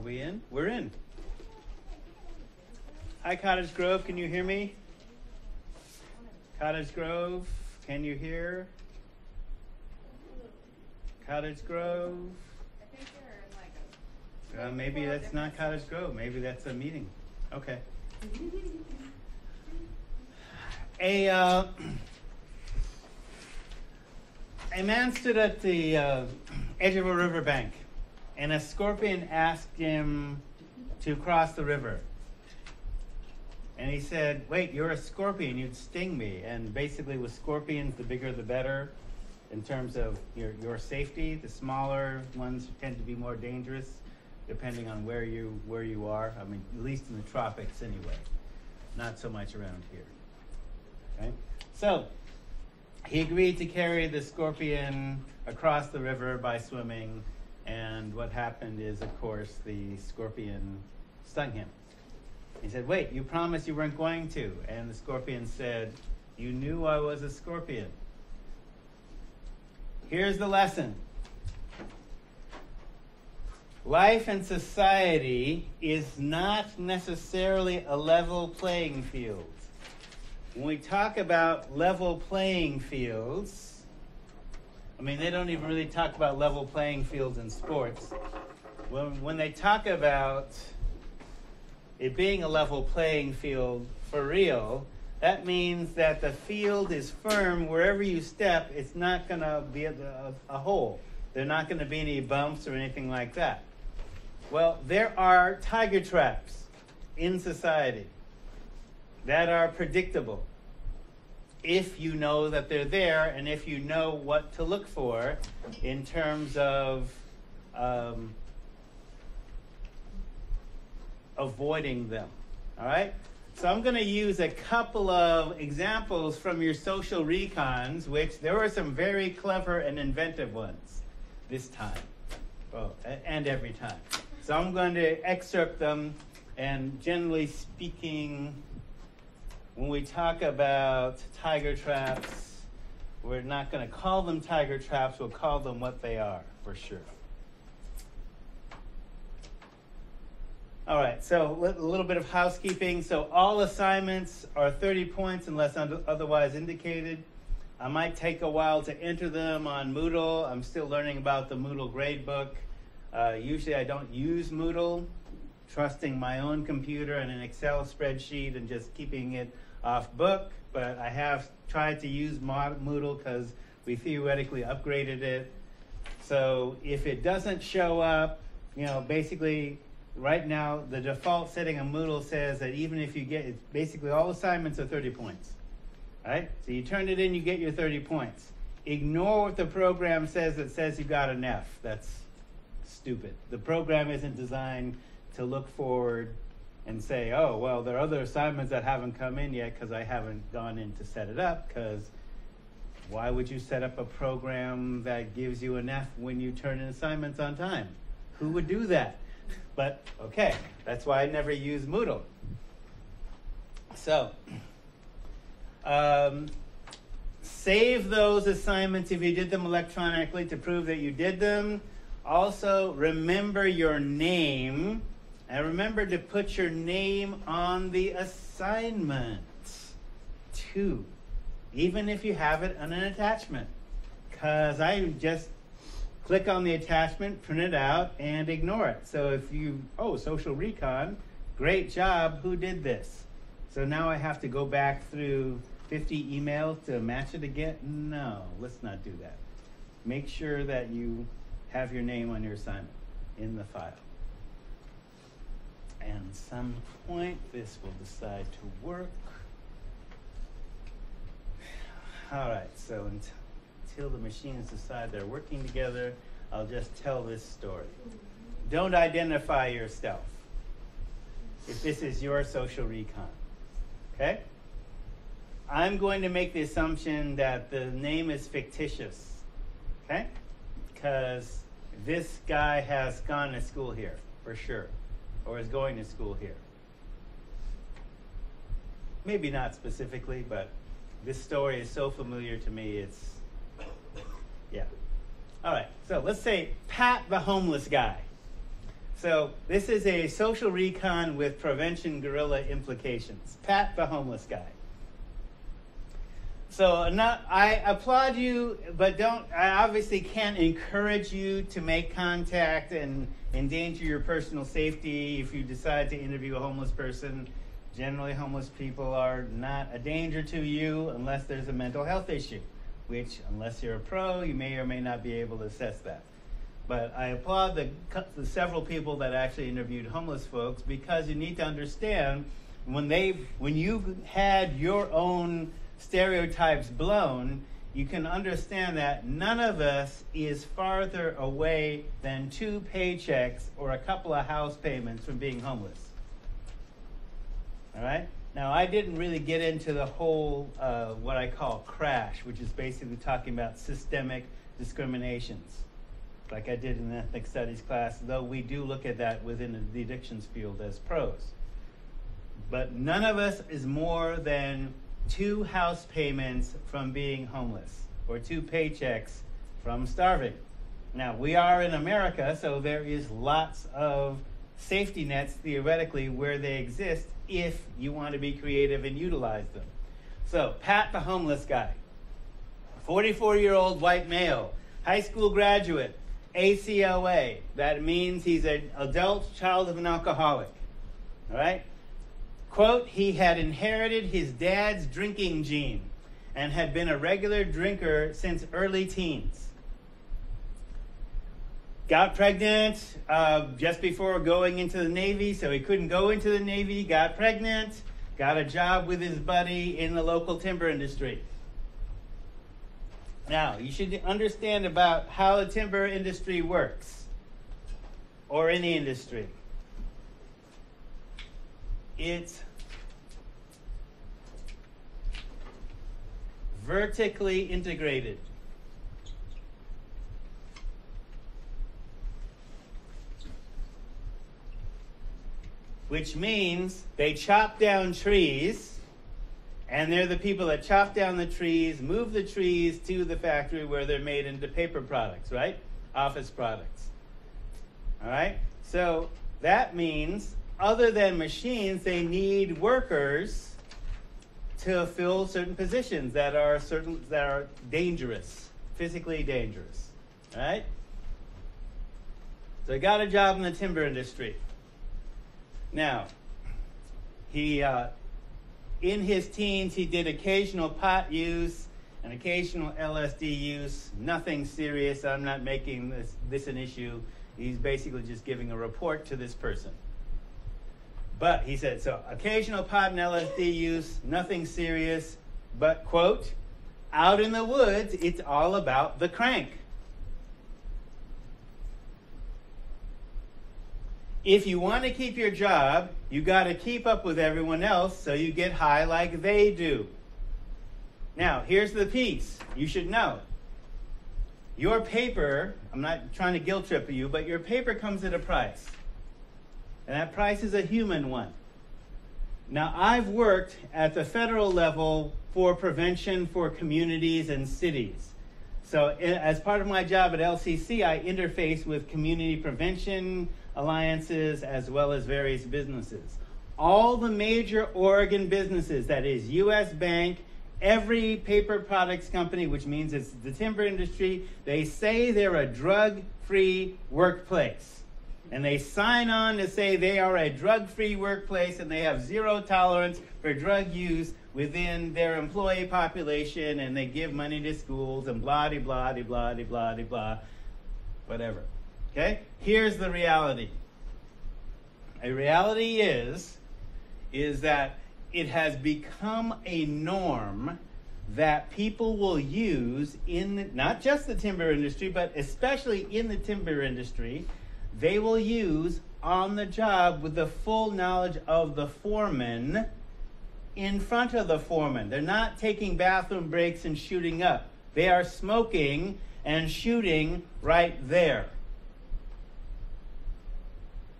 we in? We're in. Hi, Cottage Grove. Can you hear me? Cottage Grove, can you hear? Cottage Grove? I think they're in like a... Maybe that's not Cottage Grove. Maybe that's a meeting. Okay. A man stood at the edge of a riverbank, and a scorpion asked him to cross the river. And he said, wait, you're a scorpion, you'd sting me. And basically with scorpions, the bigger the better in terms of your safety. The smaller ones tend to be more dangerous depending on where you are. I mean, at least in the tropics anyway. Not so much around here. Okay? So, he agreed to carry the scorpion across the river by swimming. And what happened is, of course, the scorpion stung him. He said, wait, you promised you weren't going to. And the scorpion said, you knew I was a scorpion. Here's the lesson. Life and society is not necessarily a level playing field. When we talk about level playing fields, I mean, they don't even really talk about level playing fields in sports. When they talk about it being a level playing field for real, that means that the field is firm. Wherever you step, it's not going to be a hole. There are not going to be any bumps or anything like that. Well, there are tiger traps in society that are predictable if you know that they're there and if you know what to look for in terms of avoiding them. All right? So I'm going to use a couple of examples from your social recons, which there were some very clever and inventive ones this time. Well, and every time. So I'm going to excerpt them, and generally speaking, when we talk about tiger traps, we're not going to call them tiger traps, we'll call them what they are, for sure. All right, so a little bit of housekeeping. So all assignments are 30 points unless otherwise indicated. I might take a while to enter them on Moodle. I'm still learning about the Moodle gradebook. Usually I don't use Moodle, trusting my own computer and an Excel spreadsheet and just keeping it off book. But I have tried to use Moodle because we theoretically upgraded it. So if it doesn't show up, basically, right now, the default setting on Moodle says that even if you get, basically all assignments are 30 points. All right? So you turn it in, you get your 30 points. Ignore what the program says that says you got an F. That's stupid. The program isn't designed to look forward and say, oh, well, there are other assignments that haven't come in yet because I haven't gone in to set it up, because why would you set up a program that gives you an F when you turn in assignments on time? Who would do that? But, okay, that's why I never use Moodle. So, save those assignments if you did them electronically to prove that you did them. Also, remember your name, and remember to put your name on the assignment, too, even if you have it on an attachment, because I just click on the attachment, print it out, and ignore it. So if you, social recon, great job, who did this? So now I have to go back through 50 emails to match it again? No, let's not do that. Make sure that you have your name on your assignment in the file. And at some point, this will decide to work. All right, so until the machines decide they're working together, I'll just tell this story. Don't identify yourself if this is your social recon, okay? I'm going to make the assumption that the name is fictitious, okay? Because this guy has gone to school here, for sure, or is going to school here. Maybe not specifically, but this story is so familiar to me, it's, yeah. All right, so let's say Pat the homeless guy. So this is a social recon with prevention guerrilla implications. Pat the homeless guy. So I applaud you, but I obviously can't encourage you to make contact and endanger your personal safety if you decide to interview a homeless person. Generally, homeless people are not a danger to you unless there's a mental health issue, which, unless you're a pro, you may or may not be able to assess that. But I applaud the several people that actually interviewed homeless folks, because you need to understand when you had your own stereotypes blown, you can understand that none of us is farther away than 2 paychecks or a couple of house payments from being homeless. All right? Now, I didn't really get into the whole, what I call crash, which is basically talking about systemic discriminations, like I did in the ethnic studies class, though we do look at that within the addictions field as pros. But none of us is more than 2 house payments from being homeless, or 2 paychecks from starving. Now, we are in America, so there is lots of safety nets, theoretically, where they exist if you want to be creative and utilize them. So, Pat the homeless guy, 44-year-old white male, high school graduate, ACLA. That means he's an adult child of an alcoholic. All right? Quote, he had inherited his dad's drinking gene and had been a regular drinker since early teens. Got pregnant just before going into the Navy, so he couldn't go into the Navy. Got pregnant, got a job with his buddy in the local timber industry. Now, you should understand about how the timber industry works, or any industry. It's vertically integrated. Which means they chop down trees, and they're the people that chop down the trees, move the trees to the factory where they're made into paper products, right? Office products. All right? So that means, other than machines, they need workers to fill certain positions that are dangerous, physically dangerous. All right? So he got a job in the timber industry. Now, he in his teens, he did occasional pot use and occasional LSD use. Nothing serious. I'm not making this an issue. He's basically just giving a report to this person. But he said, so occasional pot and LSD use, nothing serious, but, quote, out in the woods, it's all about the crank. If you want to keep your job, you got to keep up with everyone else so you get high like they do. Now, here's the piece you should know. Your paper, I'm not trying to guilt trip you, but your paper comes at a price. And that price is a human one. Now, I've worked at the federal level for prevention for communities and cities. So as part of my job at LCC, I interface with community prevention alliances as well as various businesses. All the major Oregon businesses, that is U.S. Bank, every paper products company, which means it's the timber industry, they say they're a drug-free workplace. And they sign on to say they are a drug-free workplace and they have zero tolerance for drug use within their employee population, and they give money to schools and blah-de-blah-de-blah-de-blah-de-blah, whatever. Okay? Here's the reality. A reality is that it has become a norm that people will use in not just the timber industry, but especially in the timber industry, they will use on the job with the full knowledge of the foreman in front of the foreman. They're not taking bathroom breaks and shooting up. They are smoking and shooting right there.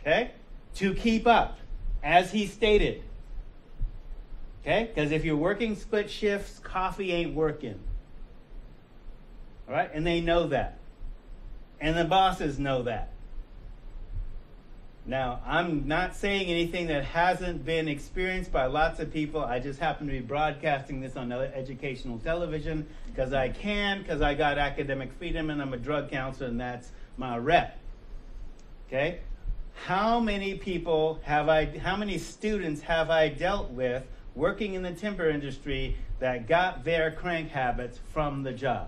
Okay? To keep up, as he stated. Okay? Because if you're working split shifts, coffee ain't working. All right? And they know that. And the bosses know that. Now, I'm not saying anything that hasn't been experienced by lots of people. I just happen to be broadcasting this on educational television because I can, because I got academic freedom and I'm a drug counselor and that's my rep. Okay? How many students have I dealt with working in the timber industry that got their crank habits from the job?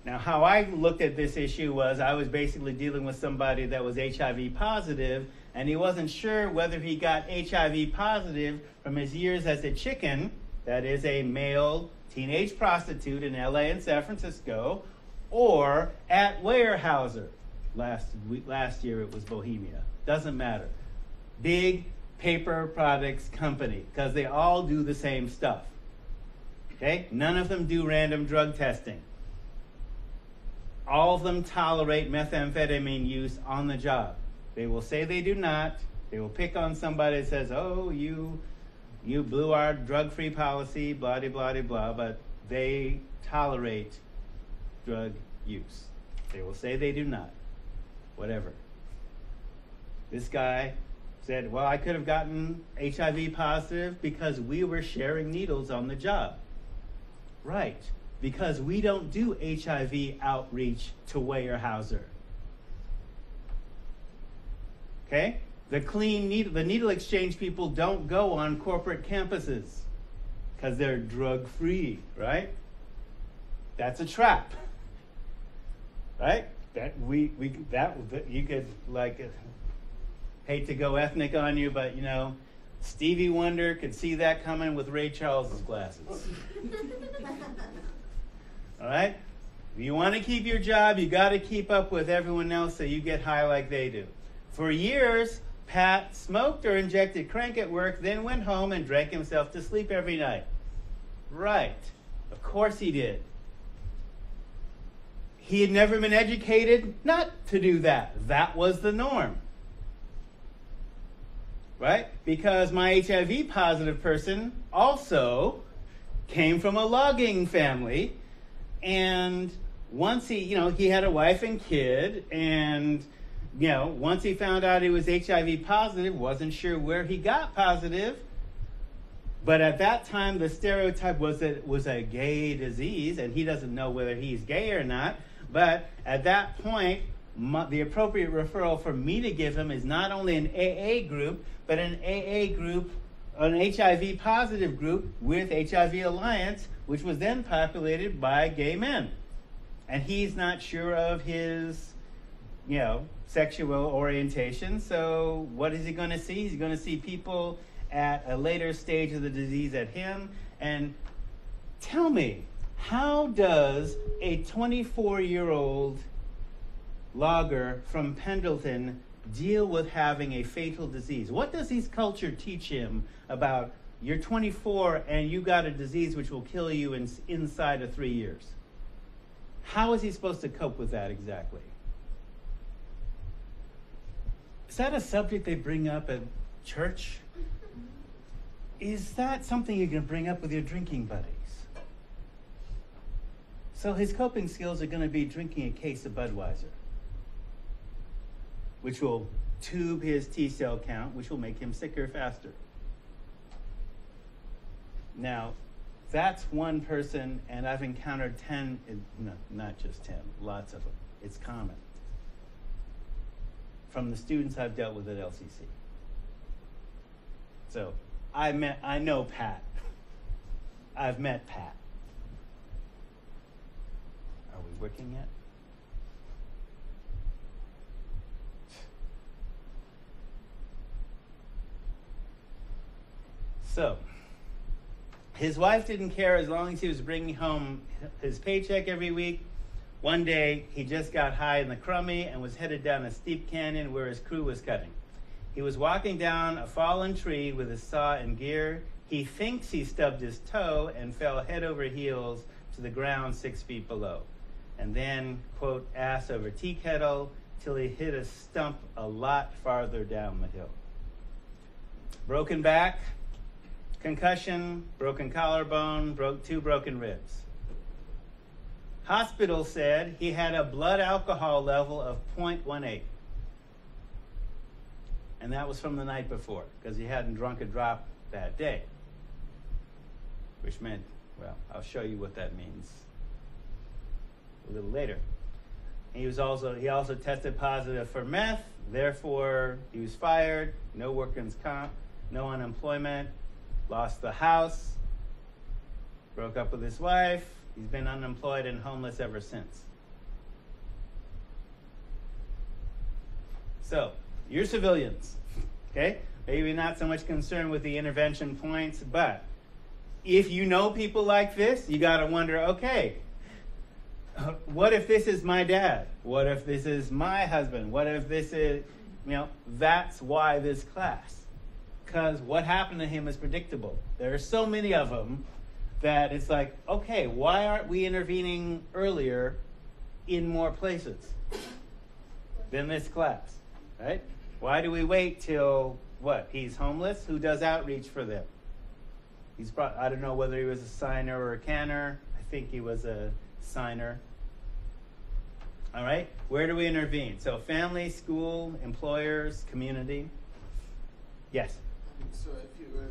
Now, how I looked at this issue was I was basically dealing with somebody that was HIV positive, and he wasn't sure whether he got HIV positive from his years as a chicken, that is a male teenage prostitute in LA and San Francisco, or at Weyerhaeuser. Last year it was Bohemia. Doesn't matter. Big paper products company, because they all do the same stuff. Okay? None of them do random drug testing. All of them tolerate methamphetamine use on the job. They will say they do not. They will pick on somebody that says, oh, you blew our drug-free policy, blah, blah, blah, blah, but they tolerate drug use. They will say they do not. Whatever. This guy said, well, I could have gotten HIV positive because we were sharing needles on the job. Right. Because we don't do HIV outreach to Weyerhaeuser. Okay? The needle exchange people don't go on corporate campuses because they're drug-free, right? That's a trap. Right? You could, like, hate to go ethnic on you, but, Stevie Wonder could see that coming with Ray Charles's glasses. All right? If you want to keep your job, you got to keep up with everyone else so you get high like they do. For years, Pat smoked or injected crank at work, then went home and drank himself to sleep every night. Right. Of course he did. He had never been educated not to do that. That was the norm. Right? Because my HIV positive person also came from a logging family. And once he had a wife and kid, and, once he found out he was HIV positive, wasn't sure where he got positive. But at that time, the stereotype was that it was a gay disease, and he doesn't know whether he's gay or not. But at that point, the appropriate referral for me to give him is not only an AA group, but an AA group, an HIV positive group with HIV Alliance, which was then populated by gay men. And he's not sure of his, sexual orientation. So what is he going to see? He's going to see people at a later stage of the disease at him. And tell me, how does a 24-year-old logger from Pendleton deal with having a fatal disease? What does his culture teach him about you're 24 and you got a disease which will kill you inside of 3 years? How is he supposed to cope with that exactly? Is that a subject they bring up at church? Is that something you can bring up with your drinking buddies? So his coping skills are going to be drinking a case of Budweiser, which will tube his T-cell count, which will make him sicker faster. Now, that's one person, and I've encountered 10, no, not just 10, lots of them. It's common. From the students I've dealt with at LCC. So, I know Pat. I've met Pat. Are we working yet? So, his wife didn't care as long as he was bringing home his paycheck every week. One day, he just got high in the crummy and was headed down a steep canyon where his crew was cutting. He was walking down a fallen tree with his saw and gear. He thinks he stubbed his toe and fell head over heels to the ground 6 feet below. And then, quote, ass over tea kettle till he hit a stump a lot farther down the hill. Broken back, concussion, broken collarbone, two broken ribs. Hospital said he had a blood alcohol level of 0.18. and that was from the night before, because he hadn't drunk a drop that day. Which meant, well, I'll show you what that means a little later. He also tested positive for meth, therefore he was fired, no workman's comp, no unemployment, lost the house, broke up with his wife. He's been unemployed and homeless ever since. So, you're civilians, okay? Maybe not so much concerned with the intervention points, but if you know people like this, you got to wonder, okay, what if this is my dad? What if this is my husband? What if this is, that's why this class. Because what happened to him is predictable. There are so many of them that it's like, okay, why aren't we intervening earlier in more places than this class, right? Why do we wait till, he's homeless? Who does outreach for them? I don't know whether he was a signer or a canner. I think he was a signer. All right, where do we intervene? So family, school, employers, community. Yes? So if you were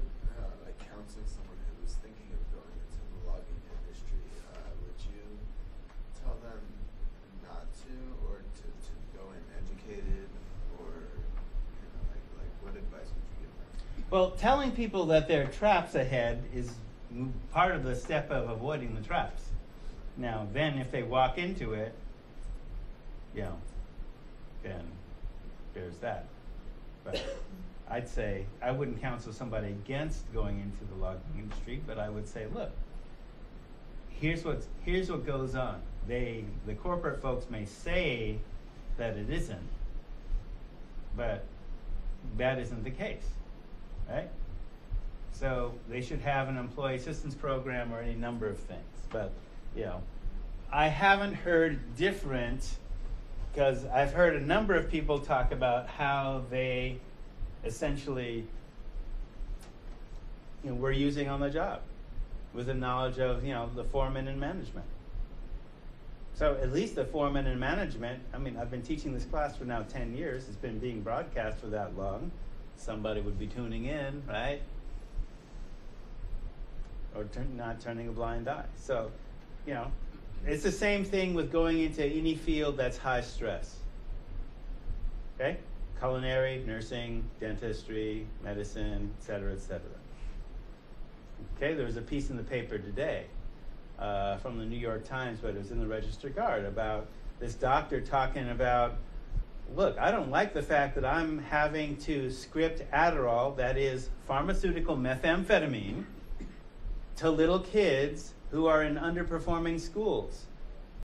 counseling someone who was thinking of going into the logging industry, would you tell them not to, or to go in educated, or what advice would you give them? Well, telling people that there are traps ahead is part of the step of avoiding the traps. Now, then if they walk into it, then there's that. But I'd say I wouldn't counsel somebody against going into the logging industry, but I would say, look, here's what goes on. The corporate folks may say that it isn't, but that isn't the case, right? So they should have an employee assistance program or any number of things. But I haven't heard different, because I've heard a number of people talk about how they essentially were using on the job with the knowledge of the foreman and management. So at least the foreman and management, I've been teaching this class for now 10 years. It's been being broadcast for that long. Somebody would be tuning in, right? Or not turning a blind eye. So, it's the same thing with going into any field that's high stress. Okay? Culinary, nursing, dentistry, medicine, et cetera, et cetera. Okay, there was a piece in the paper today from the New York Times, but it was in the Register Guard, about this doctor talking about, look, I don't like the fact that I'm having to script Adderall, that is pharmaceutical methamphetamine, to little kids who are in underperforming schools.